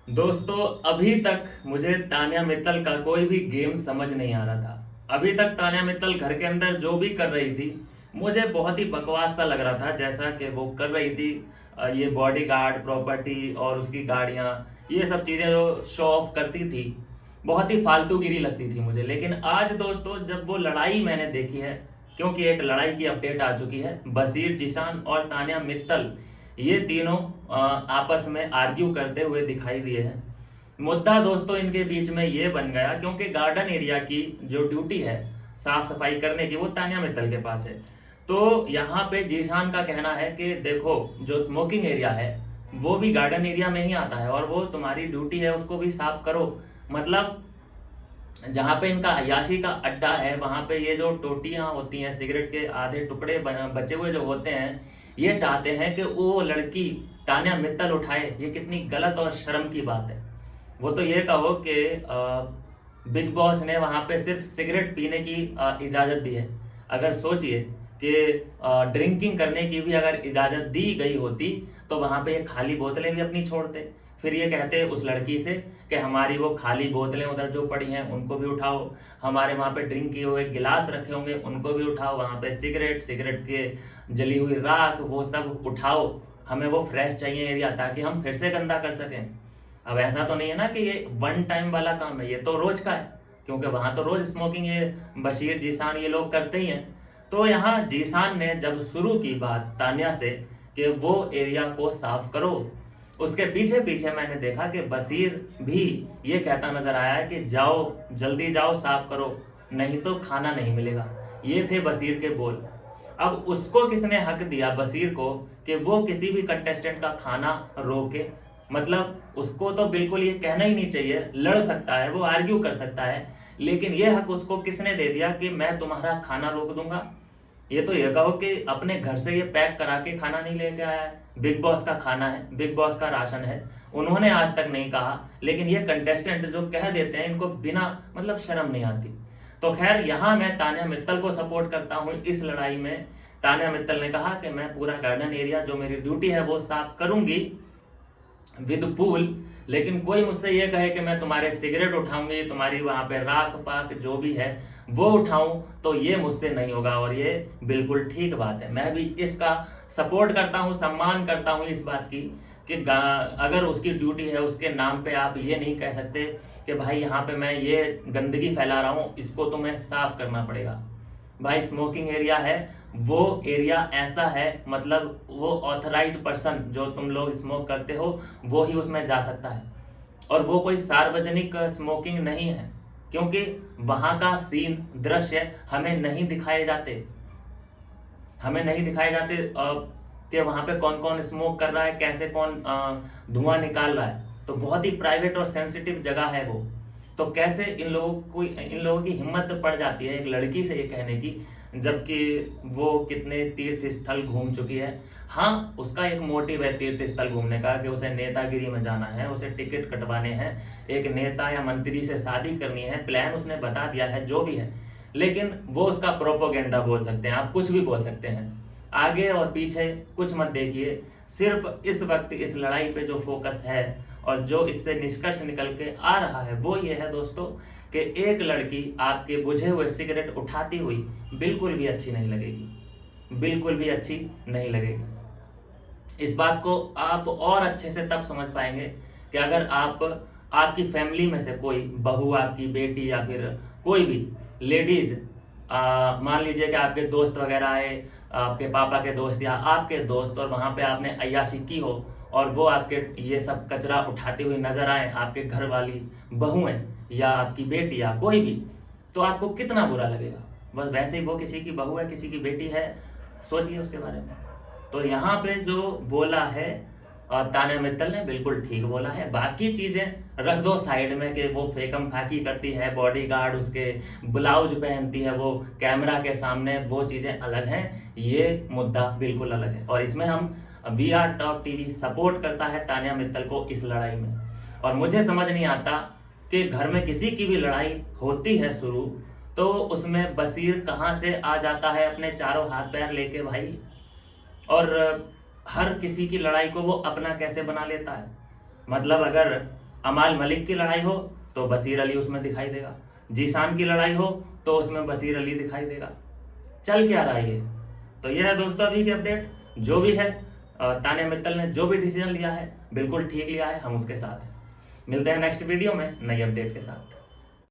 दोस्तों, अभी तक मुझे तान्या मित्तल का कोई भी गेम समझ नहीं आ रहा था। अभी तक तान्या मित्तल घर के अंदर जो भी कर रही थी, मुझे बहुत ही बकवास सा लग रहा था। जैसा कि वो कर रही थी, ये बॉडी गार्ड प्रॉपर्टी और उसकी गाड़ियां, ये सब चीजें जो शो ऑफ करती थी, बहुत ही फालतूगिरी लगती थी मुझे। लेकिन आज दोस्तों, जब वो लड़ाई मैंने देखी है, क्योंकि एक लड़ाई की अपडेट आ चुकी है, बशीर जीशान और तान्या मित्तल ये तीनों आपस में आर्ग्यू करते हुए दिखाई दिए हैं। मुद्दा दोस्तों इनके बीच में ये बन गया, क्योंकि गार्डन एरिया की जो ड्यूटी है साफ सफाई करने की, वो तान्या मित्तल के पास है। तो यहाँ पे जीशान का कहना है कि देखो, जो स्मोकिंग एरिया है वो भी गार्डन एरिया में ही आता है और वो तुम्हारी ड्यूटी है, उसको भी साफ करो। मतलब जहाँ पे इनका अय्याशी का अड्डा है, वहां पे ये जो टोटियां होती हैं, सिगरेट के आधे टुकड़े बचे हुए जो होते हैं, ये चाहते हैं कि वो लड़की तान्या मित्तल उठाए। ये कितनी गलत और शर्म की बात है। वो तो ये कहो कि बिग बॉस ने वहां पे सिर्फ सिगरेट पीने की इजाजत दी है। अगर सोचिए कि ड्रिंकिंग करने की भी अगर इजाजत दी गई होती, तो वहां पे ये खाली बोतलें भी अपनी छोड़ते। फिर ये कहते उस लड़की से कि हमारी वो खाली बोतलें उधर जो पड़ी हैं उनको भी उठाओ, हमारे वहां पे ड्रिंक किए हुए गिलास रखे होंगे उनको भी उठाओ, वहां पे सिगरेट सिगरेट के जली हुई राख वो सब उठाओ, हमें वो फ्रेश चाहिए एरिया, ताकि हम फिर से गंदा कर सकें। अब ऐसा तो नहीं है ना कि ये वन टाइम वाला काम है, ये तो रोज का है, क्योंकि वहां तो रोज स्मोकिंग ये बशीर जीसान ये लोग करते ही हैं। तो यहाँ जीसान ने जब शुरू की बात तान्या से कि वो एरिया को साफ करो, उसके पीछे पीछे मैंने देखा कि बशीर भी ये कहता नजर आया है कि जाओ जल्दी जाओ साफ करो, नहीं तो खाना नहीं मिलेगा। ये थे बशीर के बोल। अब उसको किसने हक दिया बशीर को कि वो किसी भी कंटेस्टेंट का खाना रोके? मतलब उसको तो बिल्कुल ये कहना ही नहीं चाहिए। लड़ सकता है, वो आर्ग्यू कर सकता है, लेकिन ये हक उसको किसने दे दिया कि मैं तुम्हारा खाना रोक दूंगा? ये तो ये कहो कि अपने घर से ये पैक करा के खाना नहीं लेके आया है, बिग बॉस का खाना है, बिग बॉस का राशन है, उन्होंने आज तक नहीं कहा। लेकिन ये कंटेस्टेंट जो कह देते हैं, इनको बिना मतलब शर्म नहीं आती। तो खैर, यहाँ मैं तान्या मित्तल को सपोर्ट करता हूँ इस लड़ाई में। तान्या मित्तल ने कहा कि मैं पूरा गार्डन एरिया जो मेरी ड्यूटी है वो साफ करूंगी विद पूल। लेकिन कोई मुझसे ये कहे कि मैं तुम्हारे सिगरेट उठाऊंगी, तुम्हारी वहां पे राख पाक जो भी है वो उठाऊं, तो ये मुझसे नहीं होगा। और ये बिल्कुल ठीक बात है, मैं भी इसका सपोर्ट करता हूं, सम्मान करता हूं इस बात की कि अगर उसकी ड्यूटी है, उसके नाम पे आप ये नहीं कह सकते कि भाई यहाँ पे मैं ये गंदगी फैला रहा हूँ, इसको तुम्हें साफ करना पड़ेगा। भाई स्मोकिंग एरिया है, वो एरिया ऐसा है, मतलब वो ऑथराइज्ड पर्सन जो तुम लोग स्मोक करते हो वो ही उसमें जा सकता है। और वो कोई सार्वजनिक स्मोकिंग नहीं है, क्योंकि वहां का सीन दृश्य हमें नहीं दिखाए जाते। हमें नहीं दिखाए जाते कि वहां पे कौन कौन स्मोक कर रहा है, कैसे कौन धुआं निकाल रहा है। तो बहुत ही प्राइवेट और सेंसिटिव जगह है वो। तो कैसे इन लोगों की हिम्मत पड़ जाती है एक लड़की से ये कहने की, जबकि वो कितने तीर्थ स्थल घूम चुकी है। हाँ, उसका एक मोटिव है तीर्थ स्थल घूमने का कि उसे नेतागिरी में जाना है, उसे टिकट कटवाने हैं, एक नेता या मंत्री से शादी करनी है, प्लान उसने बता दिया है जो भी है। लेकिन वो उसका प्रोपोगेंडा बोल सकते हैं, आप कुछ भी बोल सकते हैं, आगे और पीछे कुछ मत देखिए। सिर्फ इस वक्त इस लड़ाई पे जो फोकस है और जो इससे निष्कर्ष निकल के आ रहा है वो ये है दोस्तों कि एक लड़की आपके बुझे हुए सिगरेट उठाती हुई बिल्कुल भी अच्छी नहीं लगेगी, बिल्कुल भी अच्छी नहीं लगेगी। इस बात को आप और अच्छे से तब समझ पाएंगे कि अगर आप आपकी फैमिली में से कोई बहू, आपकी बेटी या फिर कोई भी लेडीज, मान लीजिए कि आपके दोस्त वगैरह आए, आपके पापा के दोस्त या आपके दोस्त, और वहां पे आपने अय्याशी की हो और वो आपके ये सब कचरा उठाते हुए नजर आए, आपके घर वाली बहुएं या आपकी बेटी या कोई भी, तो आपको कितना बुरा लगेगा। बस वैसे ही वो किसी की बहू है, किसी की बेटी है, सोचिए उसके बारे में। तो यहाँ पे जो बोला है तान्या मित्तल ने, बिल्कुल ठीक बोला है। बाकी चीजें रख दो साइड में कि वो फेकम फाकी करती है, बॉडीगार्ड उसके ब्लाउज पहनती है वो कैमरा के सामने, वो चीजें अलग हैं, ये मुद्दा बिल्कुल अलग है। और इसमें हम we are top TV support करता है तान्या मित्तल को इस लड़ाई में। और मुझे समझ नहीं आता कि घर में किसी की भी लड़ाई होती है शुरू, तो उसमें बशीर कहाँ से आ जाता है अपने चारों हाथ पैर लेके भाई, और हर किसी की लड़ाई को वो अपना कैसे बना लेता है। मतलब अगर अमाल मलिक की लड़ाई हो तो बशीर अली उसमें दिखाई देगा, जीशान की लड़ाई हो तो उसमें बशीर अली दिखाई देगा। चल क्या रहा है ये? तो यह है दोस्तों अभी की अपडेट। जो भी है तान्या मित्तल ने जो भी डिसीजन लिया है बिल्कुल ठीक लिया है, हम उसके साथ हैं। मिलते हैं नेक्स्ट वीडियो में नई अपडेट के साथ।